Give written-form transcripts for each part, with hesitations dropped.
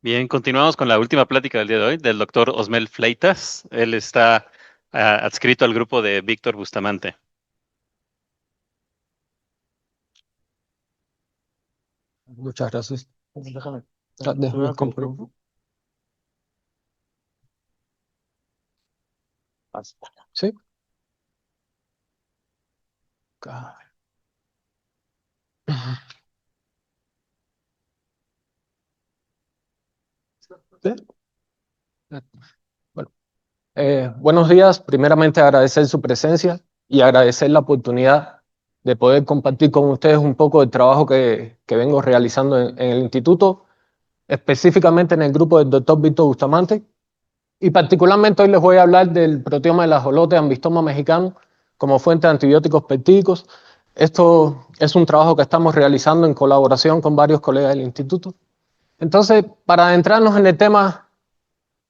Bien, continuamos con la última plática del día de hoy del doctor Osmel Fleitas. Él está adscrito al grupo de Víctor Bustamante. Muchas gracias. Déjame comprobar. ¿Sí? ¿Sí? Bueno, buenos días. Primeramente agradecer su presencia y agradecer la oportunidad de poder compartir con ustedes un poco del trabajo que vengo realizando en el instituto, específicamente en el grupo del doctor Víctor Bustamante. Y particularmente hoy les voy a hablar del proteoma del ajolote ambistoma mexicano como fuente de antibióticos peptídicos. Esto es un trabajo que estamos realizando en colaboración con varios colegas del instituto. Entonces, para adentrarnos en el tema,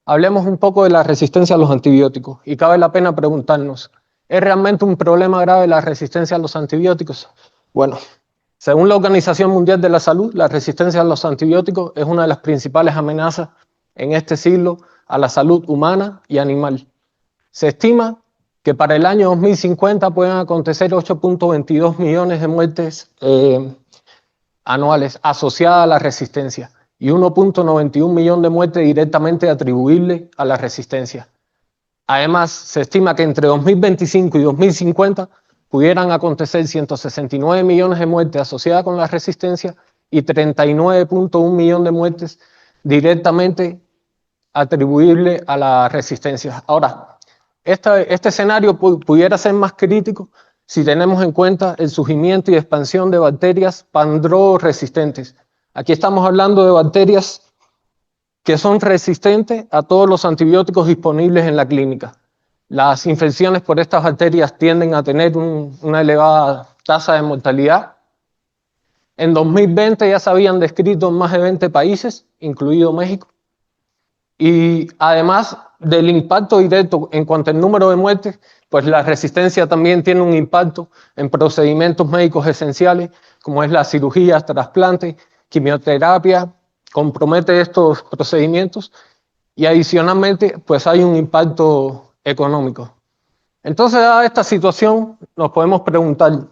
hablemos un poco de la resistencia a los antibióticos. Y cabe la pena preguntarnos, ¿es realmente un problema grave la resistencia a los antibióticos? Bueno, según la Organización Mundial de la Salud, la resistencia a los antibióticos es una de las principales amenazas en este siglo a la salud humana y animal. Se estima que para el año 2050 pueden acontecer 8.22 millones de muertes anuales asociadas a la resistencia y 1.91 millón de muertes directamente atribuibles a la resistencia. Además, se estima que entre 2025 y 2050 pudieran acontecer 169 millones de muertes asociadas con la resistencia y 39.1 millones de muertes directamente atribuibles a la resistencia. Ahora, este escenario pudiera ser más crítico si tenemos en cuenta el surgimiento y expansión de bacterias pandroresistentes. Aquí estamos hablando de bacterias que son resistentes a todos los antibióticos disponibles en la clínica. Las infecciones por estas bacterias tienden a tener una elevada tasa de mortalidad. En 2020 ya se habían descrito en más de 20 países, incluido México. Y además del impacto directo en cuanto al número de muertes, pues la resistencia también tiene un impacto en procedimientos médicos esenciales, como es la cirugía, trasplante, quimioterapia, compromete estos procedimientos y adicionalmente pues hay un impacto económico. Entonces, dada esta situación, nos podemos preguntar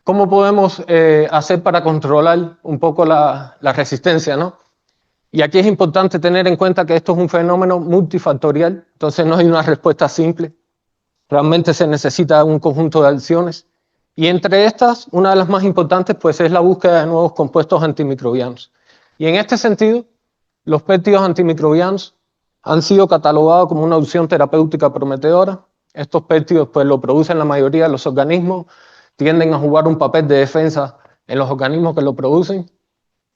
cómo podemos hacer para controlar un poco la resistencia, ¿no? Y aquí es importante tener en cuenta que esto es un fenómeno multifactorial, entonces no hay una respuesta simple. Realmente se necesita un conjunto de acciones. Y entre estas, una de las más importantes pues, es la búsqueda de nuevos compuestos antimicrobianos. Y en este sentido, los péptidos antimicrobianos han sido catalogados como una opción terapéutica prometedora. Estos péptidos pues, lo producen la mayoría de los organismos, tienden a jugar un papel de defensa en los organismos que lo producen.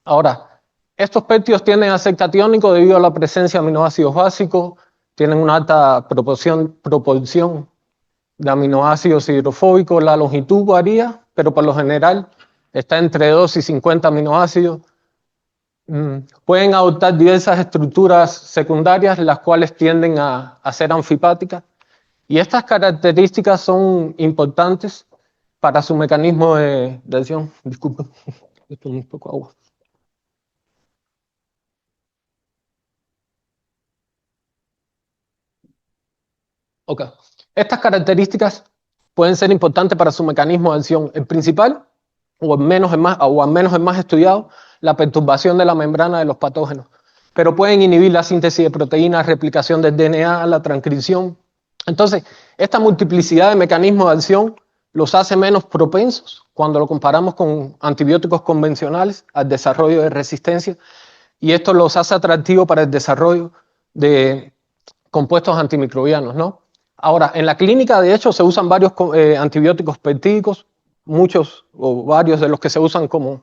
Ahora, estos péptidos tienden a ser catiónicos debido a la presencia de aminoácidos básicos, tienen una alta proporción de aminoácidos hidrofóbicos, la longitud varía, pero por lo general está entre 2 y 50 aminoácidos. Pueden adoptar diversas estructuras secundarias, las cuales tienden a ser anfipáticas, y estas características son importantes para su mecanismo de acción. Disculpen, esto es un poco agua. Okay. Estas características pueden ser importantes para su mecanismo de acción. El principal, o al menos el más estudiado, la perturbación de la membrana de los patógenos. Pero pueden inhibir la síntesis de proteínas, replicación del DNA, la transcripción. Entonces, esta multiplicidad de mecanismos de acción los hace menos propensos cuando lo comparamos con antibióticos convencionales al desarrollo de resistencia, y esto los hace atractivos para el desarrollo de compuestos antimicrobianos, ¿no? Ahora, en la clínica, de hecho, se usan varios antibióticos peptídicos, muchos o varios de los que se usan como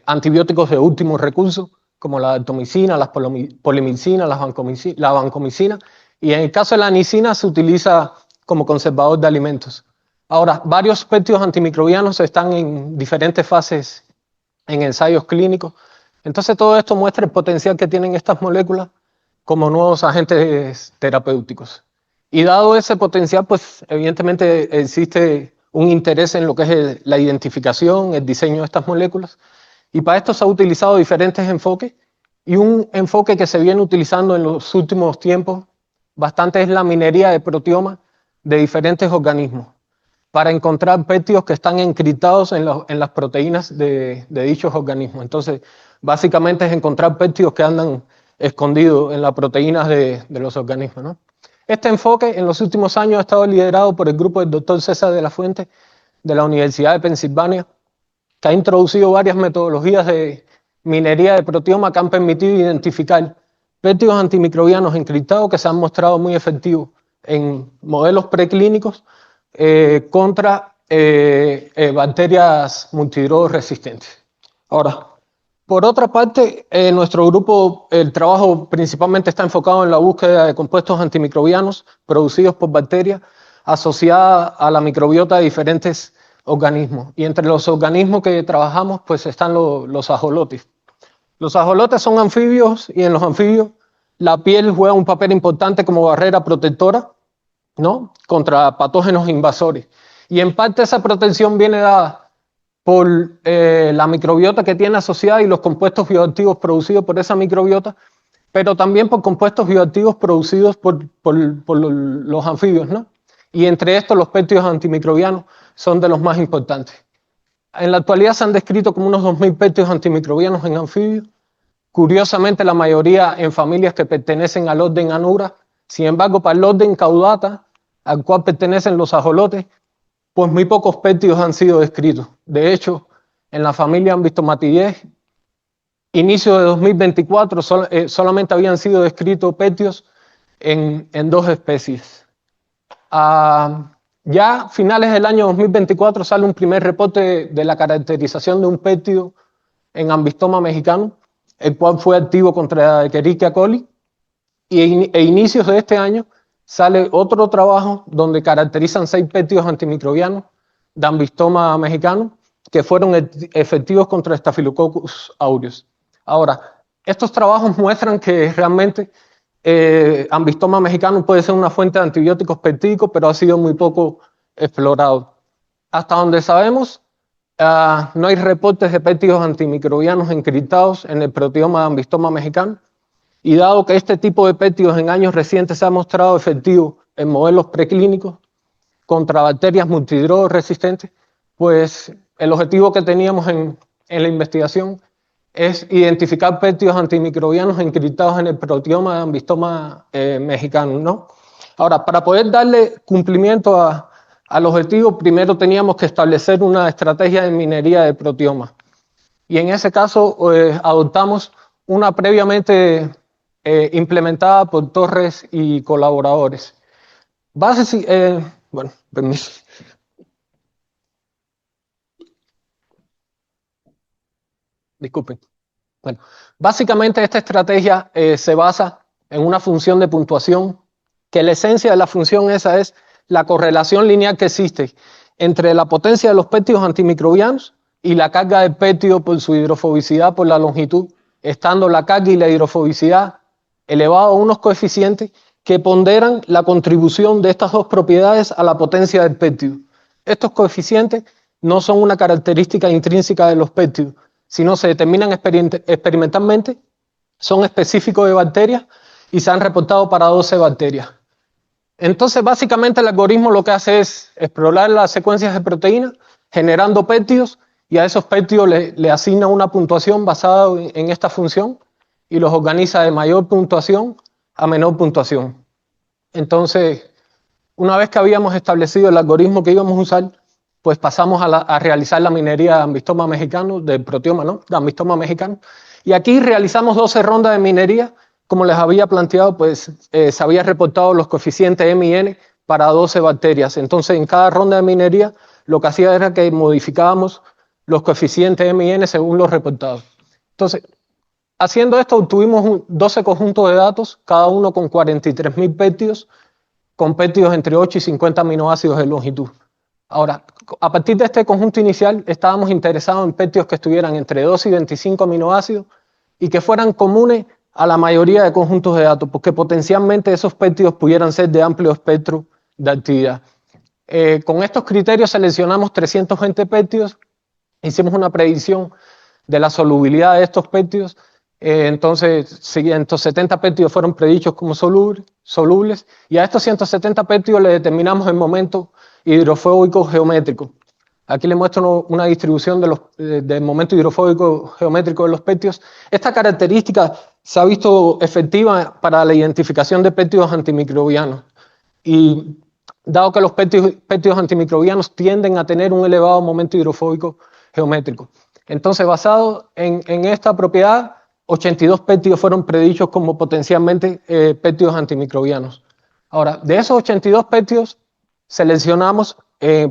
antibióticos de último recurso, como la atomicina, las polimicina, la vancomicina, y en el caso de la anicina se utiliza como conservador de alimentos. Ahora, varios péptidos antimicrobianos están en diferentes fases en ensayos clínicos. Entonces, todo esto muestra el potencial que tienen estas moléculas como nuevos agentes terapéuticos. Y dado ese potencial, pues evidentemente existe un interés en lo que es la identificación, el diseño de estas moléculas, Y para esto se ha utilizado diferentes enfoques, y un enfoque que se viene utilizando en los últimos tiempos bastante es la minería de proteoma de diferentes organismos, para encontrar péptidos que están encriptados en las proteínas de dichos organismos. Entonces, básicamente es encontrar péptidos que andan escondidos en las proteínas de los organismos, ¿no? Este enfoque en los últimos años ha estado liderado por el grupo del doctor César de la Fuente de la Universidad de Pensilvania, que ha introducido varias metodologías de minería de proteoma que han permitido identificar péptidos antimicrobianos encriptados que se han mostrado muy efectivos en modelos preclínicos contra bacterias multidrogas resistentes. Ahora, por otra parte, nuestro grupo, el trabajo principalmente está enfocado en la búsqueda de compuestos antimicrobianos producidos por bacterias asociadas a la microbiota de diferentes organismos. Y entre los organismos que trabajamos, pues están los ajolotes. Los ajolotes son anfibios, y en los anfibios la piel juega un papel importante como barrera protectora, ¿no?, contra patógenos invasores. Y en parte esa protección viene dada por la microbiota que tiene asociada y los compuestos bioactivos producidos por esa microbiota, pero también por compuestos bioactivos producidos por los anfibios, ¿no? Y entre estos los péptidos antimicrobianos son de los más importantes. En la actualidad se han descrito como unos 2.000 péptidos antimicrobianos en anfibios, curiosamente la mayoría en familias que pertenecen al orden Anura. Sin embargo, para el orden Caudata, al cual pertenecen los ajolotes, pues muy pocos péptidos han sido descritos. De hecho, en la familia Ambistomatidae, inicio de 2024, solamente habían sido descritos péptidos en 2 especies. Ya a finales del año 2024 sale un primer reporte de la caracterización de un péptido en Ambistoma mexicano, el cual fue activo contra Escherichia coli, e inicios de este año sale otro trabajo donde caracterizan 6 péptidos antimicrobianos de Ambistoma mexicano que fueron efectivos contra Staphylococcus aureus. Ahora, estos trabajos muestran que realmente Ambistoma mexicano puede ser una fuente de antibióticos peptídicos, pero ha sido muy poco explorado. Hasta donde sabemos, no hay reportes de péptidos antimicrobianos encriptados en el proteoma de Ambistoma mexicano, y dado que este tipo de péptidos en años recientes se ha mostrado efectivo en modelos preclínicos contra bacterias multidrogas resistentes, pues el objetivo que teníamos en la investigación es identificar péptidos antimicrobianos encriptados en el proteoma de Ambistoma mexicano, ¿no? Ahora, para poder darle cumplimiento al objetivo, primero teníamos que establecer una estrategia de minería de proteoma. Y en ese caso adoptamos una previamente implementada por Torres y colaboradores. Bueno, permiso. Disculpen. Bueno, básicamente esta estrategia se basa en una función de puntuación, que la esencia de la función esa es la correlación lineal que existe entre la potencia de los péptidos antimicrobianos y la carga del péptido por su hidrofobicidad por la longitud, estando la carga y la hidrofobicidad elevados a unos coeficientes que ponderan la contribución de estas 2 propiedades a la potencia del péptido. Estos coeficientes no son una característica intrínseca de los péptidos, sino se determinan experimentalmente, son específicos de bacterias y se han reportado para 12 bacterias. Entonces, básicamente el algoritmo lo que hace es explorar las secuencias de proteínas, generando péptidos, y a esos péptidos le asigna una puntuación basada en esta función y los organiza de mayor puntuación a menor puntuación. Entonces, una vez que habíamos establecido el algoritmo que íbamos a usar, pues pasamos a realizar la minería de Ambistoma mexicano, del proteoma, ¿no?, de Ambistoma mexicano. Y aquí realizamos 12 rondas de minería. Como les había planteado, pues se había reportado los coeficientes M y N para 12 bacterias. Entonces, en cada ronda de minería, lo que hacía era que modificábamos los coeficientes M y N según los reportados. Entonces, haciendo esto, obtuvimos 12 conjuntos de datos, cada uno con 43.000 péptidos, con péptidos entre 8 y 50 aminoácidos de longitud. Ahora, a partir de este conjunto inicial, estábamos interesados en péptidos que estuvieran entre 2 y 25 aminoácidos y que fueran comunes a la mayoría de conjuntos de datos, porque potencialmente esos péptidos pudieran ser de amplio espectro de actividad. Con estos criterios seleccionamos 320 péptidos, hicimos una predicción de la solubilidad de estos péptidos. Entonces, 170 péptidos fueron predichos como solubles, y a estos 170 péptidos le determinamos el momento hidrofóbico geométrico. Aquí le muestro una distribución del momento hidrofóbico geométrico de los péptidos. Esta característica se ha visto efectiva para la identificación de péptidos antimicrobianos. Y dado que los péptidos antimicrobianos tienden a tener un elevado momento hidrofóbico geométrico. Entonces, basado en esta propiedad, 82 péptidos fueron predichos como potencialmente péptidos antimicrobianos. Ahora, de esos 82 péptidos, seleccionamos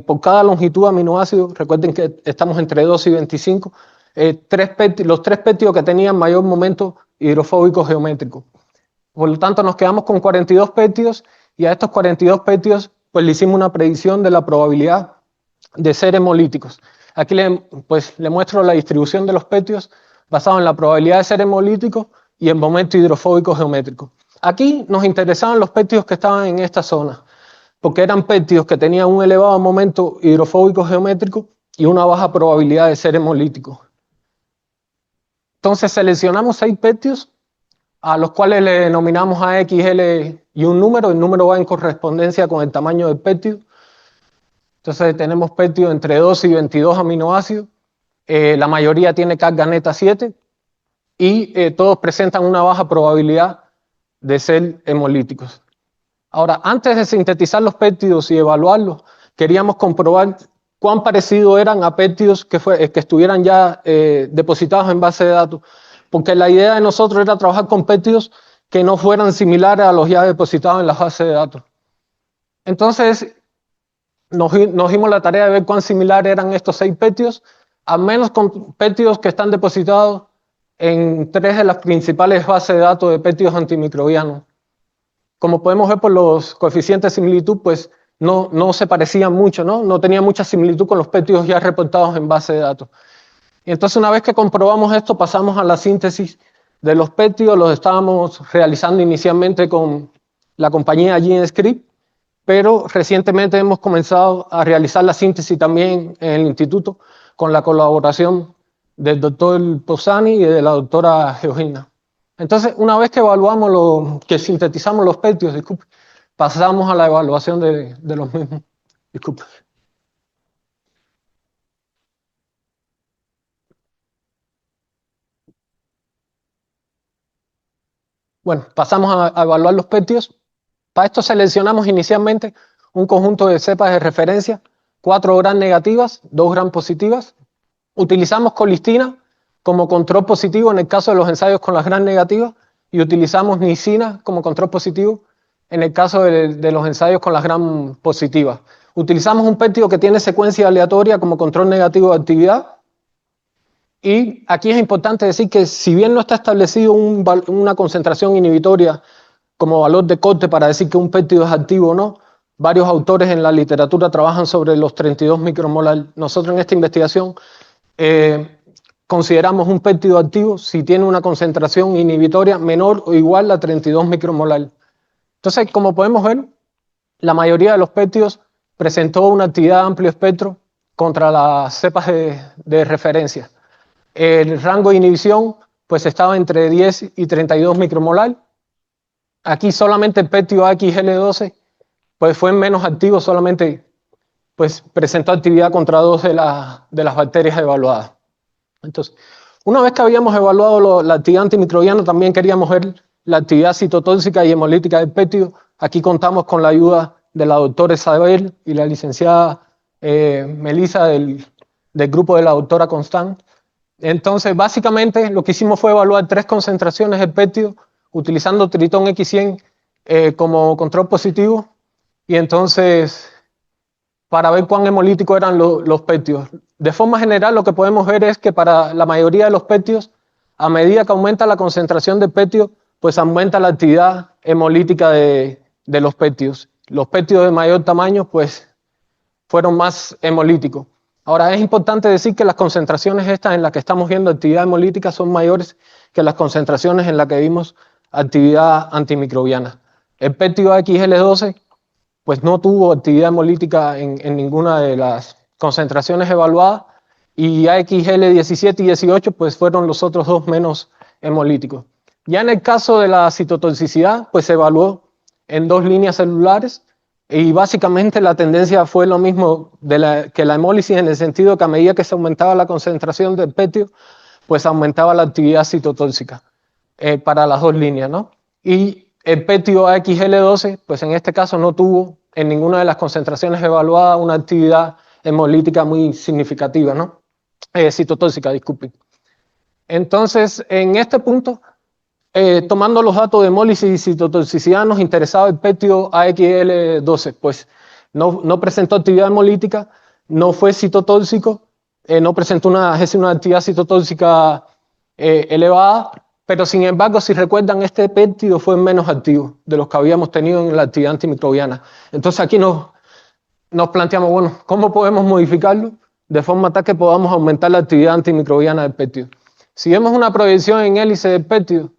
por cada longitud de aminoácido, recuerden que estamos entre 12 y 25, los 3 péptidos que tenían mayor momento hidrofóbico geométrico. Por lo tanto, nos quedamos con 42 péptidos, y a estos 42 péptidos pues, le hicimos una predicción de la probabilidad de ser hemolíticos. Aquí le muestro la distribución de los péptidos basado en la probabilidad de ser hemolíticos y el momento hidrofóbico geométrico. Aquí nos interesaban los péptidos que estaban en esta zona, porque eran péptidos que tenían un elevado momento hidrofóbico geométrico y una baja probabilidad de ser hemolíticos. Entonces seleccionamos 6 péptidos, a los cuales le denominamos A, X, L y un número. El número va en correspondencia con el tamaño del péptido. Entonces tenemos péptidos entre 12 y 22 aminoácidos. La mayoría tiene carga neta 7 y todos presentan una baja probabilidad de ser hemolíticos. Ahora, antes de sintetizar los péptidos y evaluarlos, queríamos comprobar cuán parecidos eran a péptidos que estuvieran ya depositados en base de datos, porque la idea de nosotros era trabajar con péptidos que no fueran similares a los ya depositados en la base de datos. Entonces, nos dimos la tarea de ver cuán similares eran estos 6 péptidos, al menos con péptidos que están depositados en 3 de las principales bases de datos de péptidos antimicrobianos. Como podemos ver por los coeficientes de similitud, pues no se parecían mucho, no tenían mucha similitud con los péptidos ya reportados en base de datos. Y entonces, una vez que comprobamos esto, pasamos a la síntesis de los péptidos. Los estábamos realizando inicialmente con la compañía GenScript, pero recientemente hemos comenzado a realizar la síntesis también en el instituto con la colaboración del doctor Posani y de la doctora Georgina. Entonces, una vez que que sintetizamos los péptidos, pasamos a la evaluación de los mismos. Disculpe. Bueno, pasamos a evaluar los péptidos. Para esto seleccionamos inicialmente un conjunto de cepas de referencia, 4 gram negativas, 2 gram positivas. Utilizamos colistina como control positivo en el caso de los ensayos con las gram negativas y utilizamos nicina como control positivo en el caso de los ensayos con las gram positivas. Utilizamos un péptido que tiene secuencia aleatoria como control negativo de actividad. Y aquí es importante decir que si bien no está establecido una concentración inhibitoria como valor de corte para decir que un péptido es activo o no, varios autores en la literatura trabajan sobre los 32 micromolar. Nosotros en esta investigación consideramos un péptido activo si tiene una concentración inhibitoria menor o igual a 32 micromolar. Entonces, como podemos ver, la mayoría de los péptidos presentó una actividad de amplio espectro contra las cepas de referencia. El rango de inhibición pues estaba entre 10 y 32 micromolar. Aquí solamente el péptido AXL12 pues fue menos activo, solamente pues presentó actividad contra 2 de las bacterias evaluadas. Entonces, una vez que habíamos evaluado la actividad antimicrobiana, también queríamos ver la actividad citotóxica y hemolítica del péptido. Aquí contamos con la ayuda de la doctora Isabel y la licenciada Melissa del grupo de la doctora Constant. Entonces, básicamente, lo que hicimos fue evaluar 3 concentraciones del péptido utilizando Tritón X100 como control positivo, y entonces, para ver cuán hemolíticos eran los péptidos. De forma general, lo que podemos ver es que para la mayoría de los péptidos, a medida que aumenta la concentración de péptido, pues aumenta la actividad hemolítica de los péptidos. Los péptidos de mayor tamaño, pues, fueron más hemolíticos. Ahora, es importante decir que las concentraciones estas en las que estamos viendo actividad hemolítica son mayores que las concentraciones en las que vimos actividad antimicrobiana. El péptido XL12 pues no tuvo actividad hemolítica en ninguna de las concentraciones evaluadas, y AXL17 y 18 pues fueron los otros dos menos hemolíticos. Ya en el caso de la citotoxicidad, pues se evaluó en 2 líneas celulares y básicamente la tendencia fue lo mismo que la hemólisis, en el sentido que a medida que se aumentaba la concentración del petio, pues aumentaba la actividad citotóxica para las 2 líneas, ¿no? Y el petio AXL12, pues en este caso no tuvo en ninguna de las concentraciones evaluadas una actividad hemolítica muy significativa, ¿no? Citotóxica, disculpen. Entonces, en este punto, tomando los datos de hemólisis y citotoxicidad, nos interesaba el petio AXL12, pues no presentó actividad hemolítica, no fue citotóxico, no presentó una actividad citotóxica elevada, pero sin embargo, si recuerdan, este péptido fue menos activo de los que habíamos tenido en la actividad antimicrobiana. Entonces aquí nos planteamos, bueno, ¿cómo podemos modificarlo de forma tal que podamos aumentar la actividad antimicrobiana del péptido? Si vemos una proyección en hélice del péptido,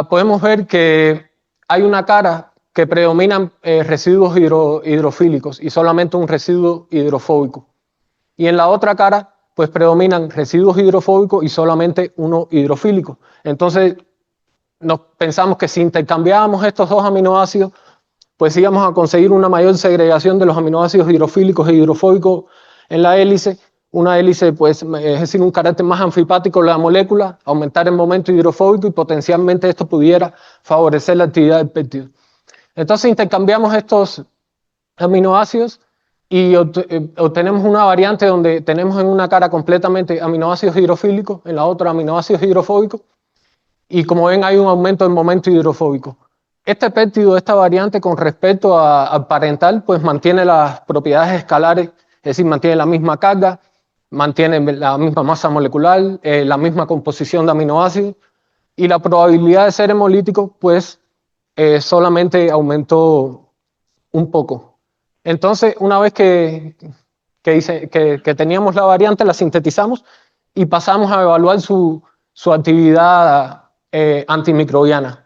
podemos ver que hay una cara que predominan residuos hidrofílicos y solamente un residuo hidrofóbico. Y en la otra cara, pues predominan residuos hidrofóbicos y solamente uno hidrofílico. Entonces, nos pensamos que si intercambiábamos estos 2 aminoácidos, pues íbamos a conseguir una mayor segregación de los aminoácidos hidrofílicos e hidrofóbicos en la hélice. Una hélice, pues, es decir, un carácter más anfipático de la molécula, aumentar el momento hidrofóbico y potencialmente esto pudiera favorecer la actividad del péptido. Entonces intercambiamos estos aminoácidos y obtenemos una variante donde tenemos en una cara completamente aminoácidos hidrofílicos, en la otra aminoácidos hidrofóbicos, y como ven hay un aumento del momento hidrofóbico. Este péptido, esta variante con respecto al parental, pues mantiene las propiedades escalares, es decir, mantiene la misma carga, mantiene la misma masa molecular, la misma composición de aminoácidos, y la probabilidad de ser hemolítico, pues solamente aumentó un poco. Entonces, una vez que teníamos la variante, la sintetizamos y pasamos a evaluar su actividad antimicrobiana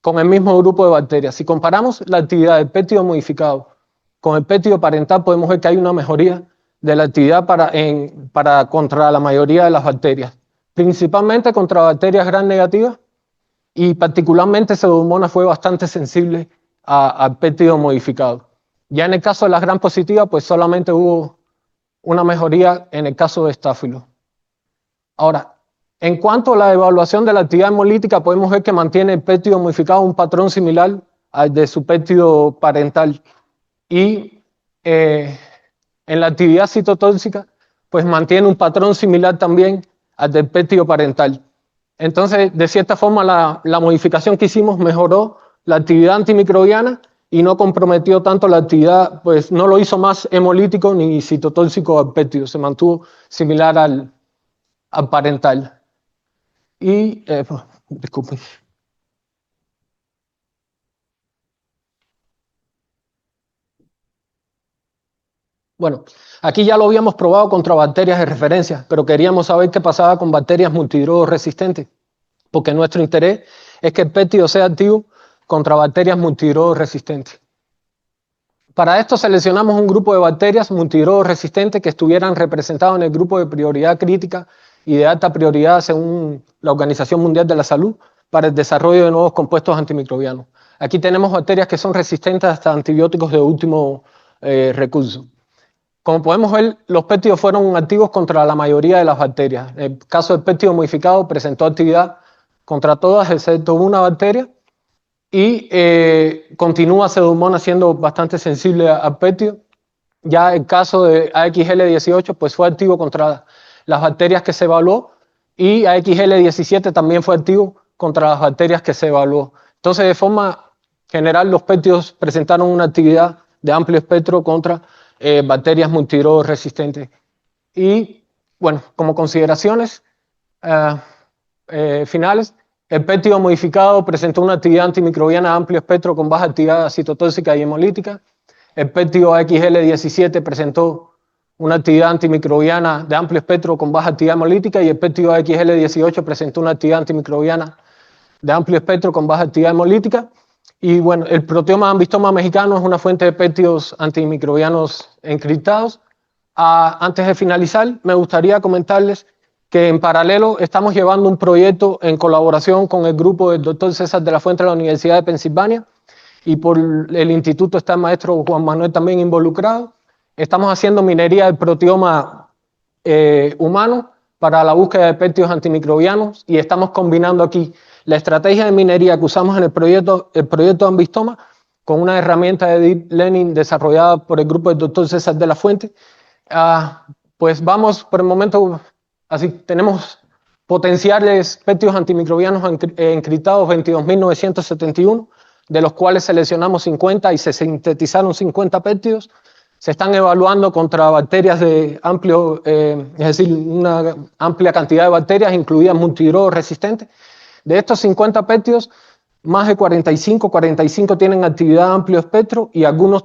con el mismo grupo de bacterias. Si comparamos la actividad del péptido modificado con el péptido parental, podemos ver que hay una mejoría de la actividad contra la mayoría de las bacterias, principalmente contra bacterias gram negativas, y particularmente Pseudomonas fue bastante sensible al péptido modificado. Ya en el caso de las gram positivas, pues solamente hubo una mejoría en el caso de Staphylo. Ahora, en cuanto a la evaluación de la actividad hemolítica, podemos ver que mantiene el péptido modificado un patrón similar al de su péptido parental. Y en la actividad citotóxica, pues mantiene un patrón similar también al del péptido parental. Entonces, de cierta forma, la modificación que hicimos mejoró la actividad antimicrobiana y no comprometió tanto la actividad, pues no lo hizo más hemolítico ni citotóxico al péptido, se mantuvo similar al parental. Y, disculpen. Bueno, aquí ya lo habíamos probado contra bacterias de referencia, pero queríamos saber qué pasaba con bacterias multidrogo resistentes, porque nuestro interés es que el péptido sea activo contra bacterias multidrogo resistentes. Para esto seleccionamos un grupo de bacterias multidrogo resistentes que estuvieran representados en el grupo de prioridad crítica y de alta prioridad según la Organización Mundial de la Salud para el desarrollo de nuevos compuestos antimicrobianos. Aquí tenemos bacterias que son resistentes hasta antibióticos de último recurso. Como podemos ver, los péptidos fueron activos contra la mayoría de las bacterias. En el caso del péptido modificado presentó actividad contra todas excepto una bacteria y continúa Pseudomonas siendo bastante sensible al péptido. Ya el caso de AXL18 pues fue activo contra las bacterias que se evaluó y AXL17 también fue activo contra las bacterias que se evaluó. Entonces, de forma general, los péptidos presentaron una actividad de amplio espectro contra bacterias multidrogo resistentes. Y, bueno, como consideraciones finales, el péptido modificado presentó una actividad antimicrobiana de amplio espectro con baja actividad citotóxica y hemolítica. El péptido AXL17 presentó una actividad antimicrobiana de amplio espectro con baja actividad hemolítica y el péptido AXL18 presentó una actividad antimicrobiana de amplio espectro con baja actividad hemolítica. Y bueno, el proteoma ambistoma mexicano es una fuente de péptidos antimicrobianos encriptados Antes de finalizar, me gustaría comentarles que en paralelo estamos llevando un proyecto en colaboración con el grupo del doctor César de la Fuente de la Universidad de Pensilvania, y por el instituto está el maestro Juan Manuel también involucrado. Estamos haciendo minería del proteoma humano para la búsqueda de péptidos antimicrobianos, y estamos combinando aquí la estrategia de minería que usamos en el proyecto Ambistoma con una herramienta de Deep Learning desarrollada por el grupo del doctor César de la Fuente. Pues vamos por el momento, así tenemos potenciales péptidos antimicrobianos encriptados 22.971, de los cuales seleccionamos 50 y se sintetizaron 50 péptidos. Se están evaluando contra bacterias de amplio, es decir, una amplia cantidad de bacterias, incluidas multidrogo-resistentes. De estos 50 péptidos, más de 45 tienen actividad de amplio espectro, y algunos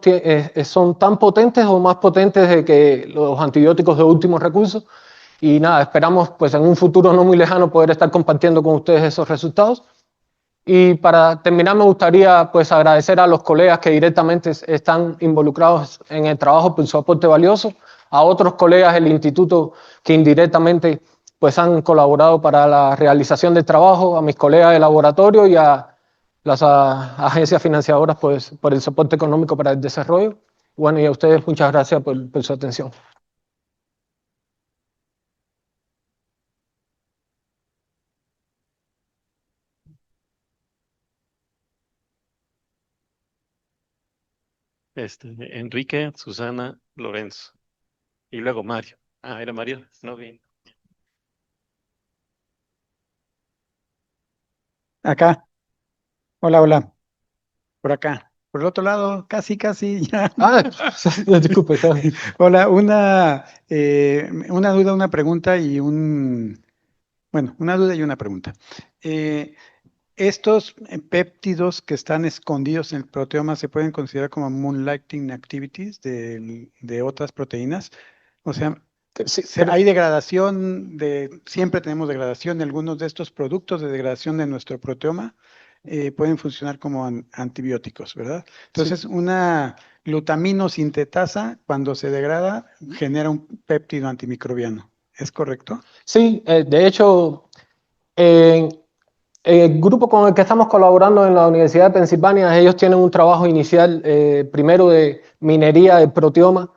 son tan potentes o más potentes que los antibióticos de último recurso. Y nada, esperamos pues en un futuro no muy lejano poder estar compartiendo con ustedes esos resultados. Y para terminar, me gustaría pues agradecer a los colegas que directamente están involucrados en el trabajo por su aporte valioso, a otros colegas del instituto que indirectamente pues han colaborado para la realización del trabajo, a mis colegas de laboratorio y a las agencias financiadoras pues, por el soporte económico para el desarrollo. Bueno, y a ustedes muchas gracias por su atención. Enrique, Susana, Lorenzo. Y luego Mario. Era Mario. No vi. Acá. Hola, hola. Por acá. Por el otro lado, casi, ya. Disculpe. Hola, una duda, una pregunta y una duda y una pregunta. ¿Estos péptidos que están escondidos en el proteoma se pueden considerar como moonlighting activities de otras proteínas? O sea, Sí, hay degradación siempre tenemos degradación de algunos de estos productos de degradación de nuestro proteoma, pueden funcionar como antibióticos, ¿verdad? Entonces, una glutaminosintetasa, cuando se degrada, genera un péptido antimicrobiano. ¿Es correcto? Sí, de hecho, el grupo con el que estamos colaborando en la Universidad de Pensilvania, ellos tienen un trabajo inicial, primero de minería de proteoma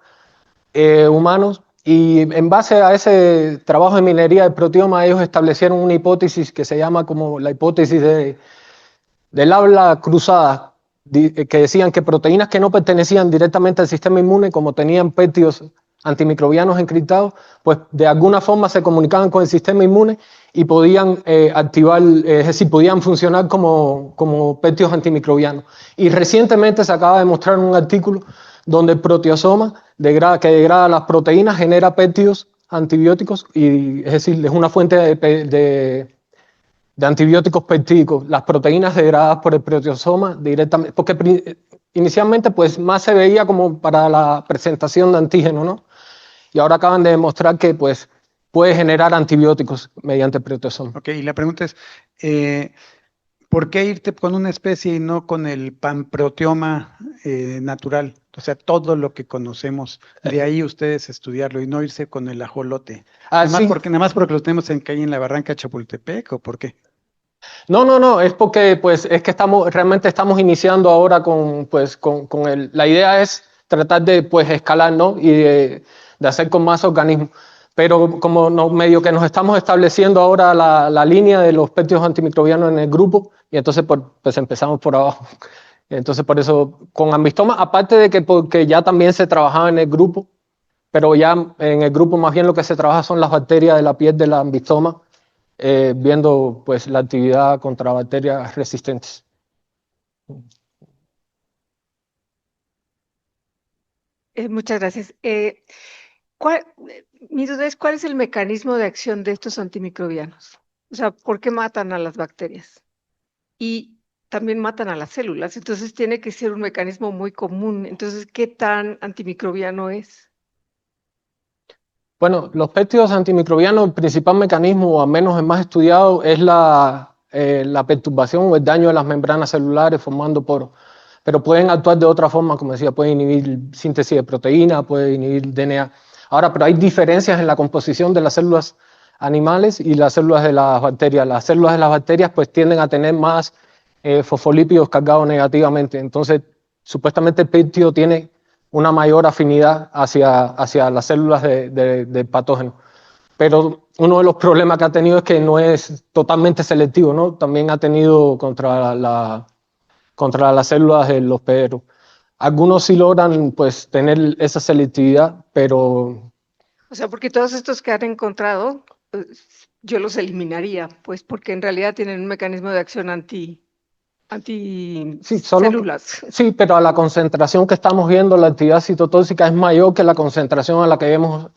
humanos, y en base a ese trabajo de minería de proteoma, ellos establecieron una hipótesis que se llama como la hipótesis del habla cruzada, que decían que proteínas que no pertenecían directamente al sistema inmune, como tenían péptidos antimicrobianos encriptados, pues de alguna forma se comunicaban con el sistema inmune y podían activar, es decir, podían funcionar como péptidos antimicrobianos. Y recientemente se acaba de mostrar un artículo donde el proteasoma, que degrada las proteínas, genera péptidos antibióticos, y es decir, es una fuente de antibióticos peptídicos, las proteínas degradadas por el proteasoma directamente, porque inicialmente pues más se veía como para la presentación de antígeno, ¿no? Y ahora acaban de demostrar que pues puede generar antibióticos mediante el proteasoma. Ok, y la pregunta es, ¿por qué irte con una especie y no con el panproteoma natural? O sea, todo lo que conocemos, de ahí ustedes estudiarlo y no irse con el ajolote. Nada más porque lo tenemos ahí en la barranca de Chapultepec, ¿o por qué? No, es porque pues es que realmente estamos iniciando ahora la idea es tratar de pues escalar, ¿no? Y de hacer con más organismos. Pero como medio que nos estamos estableciendo ahora la línea de los péptidos antimicrobianos en el grupo, y entonces pues empezamos por abajo. Entonces por eso con Ambistoma, aparte de que porque ya también se trabajaba en el grupo, pero ya en el grupo más bien lo que se trabaja son las bacterias de la piel de la Ambistoma, viendo pues la actividad contra bacterias resistentes. Muchas gracias. Mi duda es, ¿cuál es el mecanismo de acción de estos antimicrobianos? O sea, ¿por qué matan a las bacterias? Y también matan a las células, entonces tiene que ser un mecanismo muy común. Entonces, ¿qué tan antimicrobiano es? Bueno, los péptidos antimicrobianos, el principal mecanismo, o al menos el más estudiado, es la perturbación o el daño de las membranas celulares formando poros. Pero pueden actuar de otra forma, como decía, pueden inhibir síntesis de proteína, pueden inhibir DNA. Ahora, pero hay diferencias en la composición de las células animales y las células de las bacterias. Las células de las bacterias pues tienden a tener más fosfolípidos cargados negativamente. Entonces, supuestamente el péptido tiene una mayor afinidad hacia las células del patógeno. Pero uno de los problemas que ha tenido es que no es totalmente selectivo, ¿no? También ha tenido contra las células de los hospederos. Algunos sí logran pues tener esa selectividad, pero... O sea, porque todos estos que han encontrado, pues, yo los eliminaría, pues porque en realidad tienen un mecanismo de acción anticélulas. Sí, pero a la concentración que estamos viendo, la actividad citotóxica es mayor que la concentración a la que vemos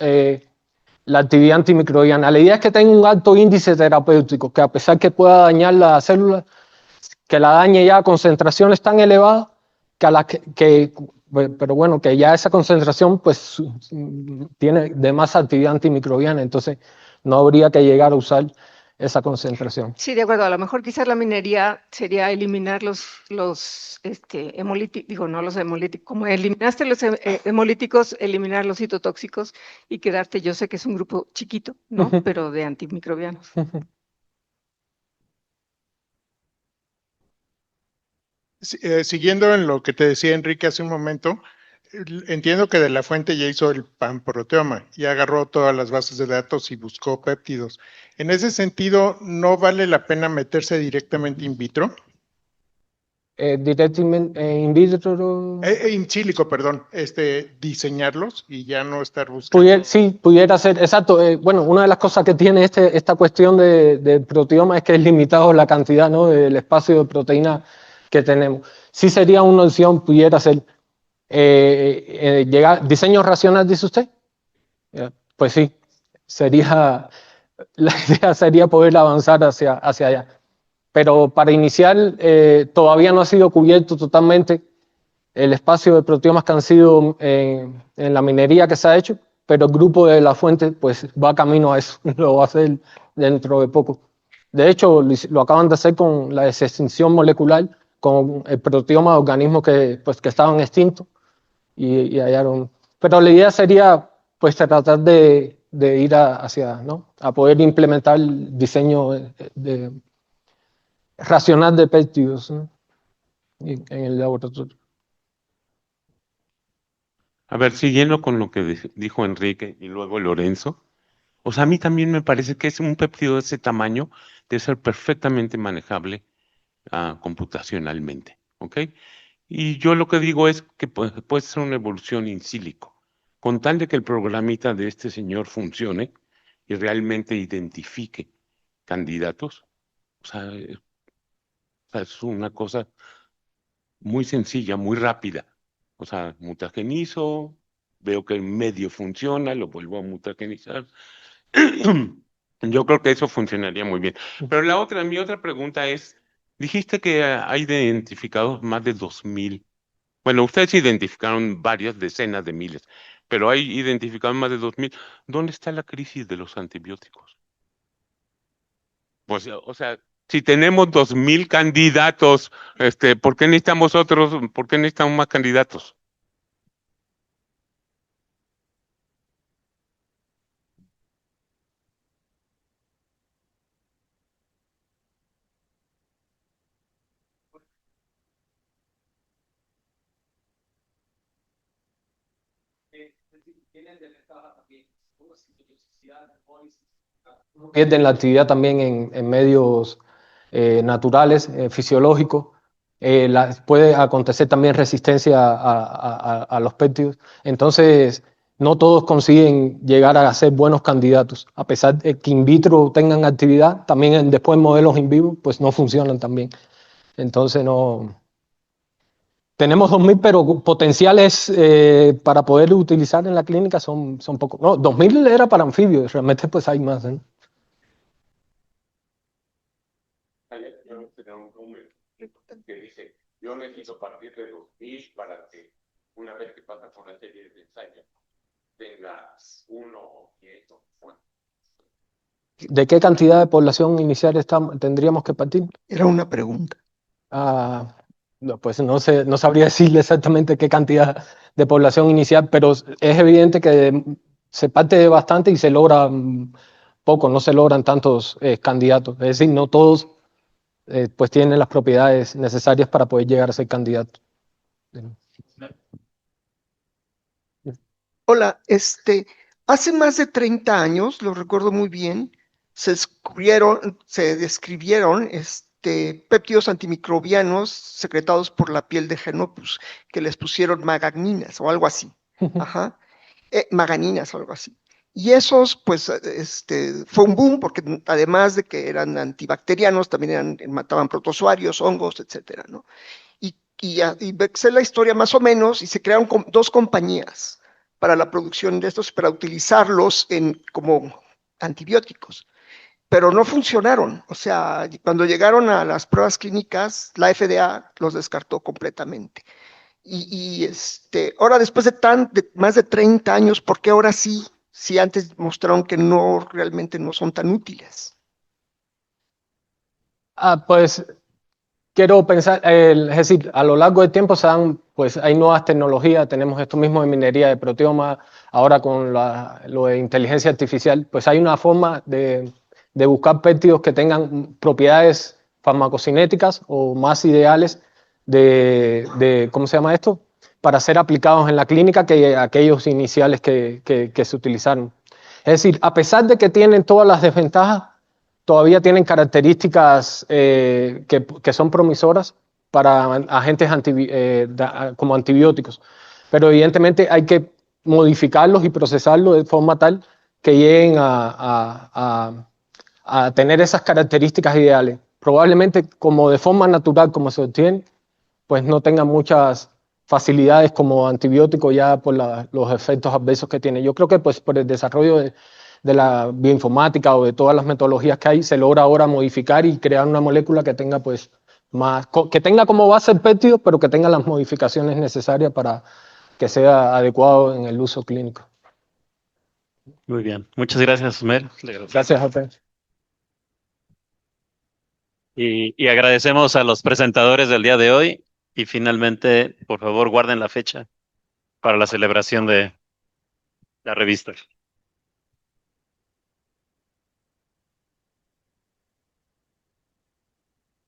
la actividad antimicrobiana. La idea es que tenga un alto índice terapéutico, que a pesar que pueda dañar la célula, que la dañe ya a concentraciones tan elevadas pero bueno, que ya esa concentración pues tiene de más actividad antimicrobiana, entonces no habría que llegar a usar esa concentración. Sí, de acuerdo. A lo mejor quizás la minería sería eliminar los hemolíticos, digo, no los hemolíticos, como eliminaste los hemolíticos, eliminar los citotóxicos y quedarte, yo sé que es un grupo chiquito, ¿no? Pero de antimicrobianos. Siguiendo en lo que te decía Enrique hace un momento, entiendo que de la fuente ya hizo el panproteoma, ya agarró todas las bases de datos y buscó péptidos. En ese sentido, ¿no vale la pena meterse directamente in vitro? Directamente in vitro. In silico, perdón, diseñarlos y ya no estar buscando. Sí, pudiera ser, exacto. Bueno, una de las cosas que tiene esta cuestión del proteoma es que es limitado la cantidad, ¿no?, del espacio de proteína que tenemos. Sí sería una opción, pudiera ser diseño racional, dice usted. Pues sí, la idea sería poder avanzar hacia allá. Pero para iniciar, todavía no ha sido cubierto totalmente el espacio de proteomas que han sido en la minería que se ha hecho, pero el grupo de la fuente pues va camino a eso, lo va a hacer dentro de poco. De hecho, lo acaban de hacer con la extinción molecular, con el proteoma de organismos que estaban extintos y hallaron. Pero la idea sería pues tratar de ir a poder implementar el diseño racional de péptidos, ¿no?, en el laboratorio. A ver, siguiendo con lo que dijo Enrique y luego Lorenzo, o sea, a mí también me parece que un péptido de ese tamaño debe ser perfectamente manejable computacionalmente, ¿ok? Y yo lo que digo es que puede ser una evolución in silico, con tal de que el programita de este señor funcione y realmente identifique candidatos. O sea, es una cosa muy sencilla, muy rápida. O sea, mutagenizo, veo que el medio funciona, lo vuelvo a mutagenizar. Yo creo que eso funcionaría muy bien. Pero mi otra pregunta es, dijiste que hay identificados más de 2,000. Bueno, ustedes identificaron varias decenas de miles, pero hay identificados más de 2,000. ¿Dónde está la crisis de los antibióticos? Pues, o sea, si tenemos 2,000 candidatos, ¿por qué necesitamos por qué necesitamos más candidatos? Pierden la actividad también en medios naturales, fisiológicos. Puede acontecer también resistencia a los péptidos. Entonces, no todos consiguen llegar a ser buenos candidatos. A pesar de que in vitro tengan actividad, también después modelos in vivo pues no funcionan también. Entonces, no... Tenemos 2,000, pero potenciales para poder utilizar en la clínica son pocos. No, 2,000 era para anfibios, realmente pues hay más, ¿eh? Que dice, yo necesito partir de 2,000 para que una vez que pasa por la serie de ensayos tengas 1 o 10. Bueno. ¿De qué cantidad de población inicial tendríamos que partir? Era una pregunta. No, pues no sabría decirle exactamente qué cantidad de población inicial, pero es evidente que se parte de bastante y se logra poco, no se logran tantos candidatos. Es decir, no todos pues tienen las propiedades necesarias para poder llegar a ser candidato. Hola, hace más de 30 años, lo recuerdo muy bien, se describieron péptidos antimicrobianos secretados por la piel de Genopus, que les pusieron maganinas o algo así. Ajá. Maganinas o algo así. Y esos, pues, fue un boom, porque además de que eran antibacterianos, también mataban protozoarios, hongos, etcétera, ¿no? Y sé la historia más o menos, y se crearon dos compañías para la producción de estos, para utilizarlos como antibióticos, pero no funcionaron. O sea, cuando llegaron a las pruebas clínicas, la FDA los descartó completamente. Ahora, después de más de 30 años, ¿por qué ahora sí? Si antes mostraron que realmente no son tan útiles. Pues quiero pensar, es decir, a lo largo del tiempo pues hay nuevas tecnologías, tenemos esto mismo de minería de proteoma, ahora con lo de inteligencia artificial, pues hay una forma de buscar péptidos que tengan propiedades farmacocinéticas o más ideales ¿cómo se llama esto? Para ser aplicados en la clínica que aquellos iniciales que se utilizaron. Es decir, a pesar de que tienen todas las desventajas, todavía tienen características que son promisoras para agentes como antibióticos. Pero evidentemente hay que modificarlos y procesarlos de forma tal que lleguen a tener esas características ideales. Probablemente como de forma natural como se obtiene, pues no tengan muchas facilidades como antibiótico ya por los efectos adversos que tiene. Yo creo que pues por el desarrollo de la bioinformática o de todas las metodologías que hay, se logra ahora modificar y crear una molécula que tenga pues que tenga como base el péptido, pero que tenga las modificaciones necesarias para que sea adecuado en el uso clínico. Muy bien. Muchas gracias, Osmel. Gracias a ustedes. Y agradecemos a los presentadores del día de hoy. Y finalmente, por favor, guarden la fecha para la celebración de la revista.